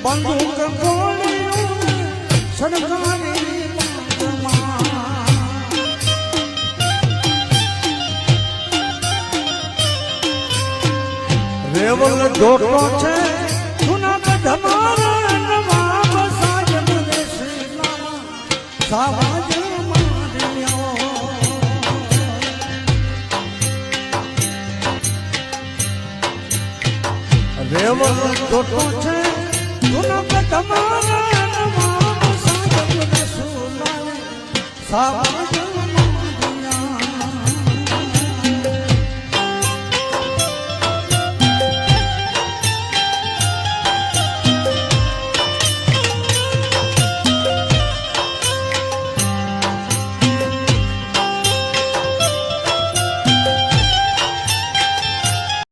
બંદૂક ગોળીઓ સરકારી રેવલ જોટો છે જૂનાગઢ મારા નવાબ સાહેબ દેશના સાવાજ માર્યો રેવલ જોટો છે જૂનાગઢ મારા નવાબ સાહેબ દેશના સાવાજ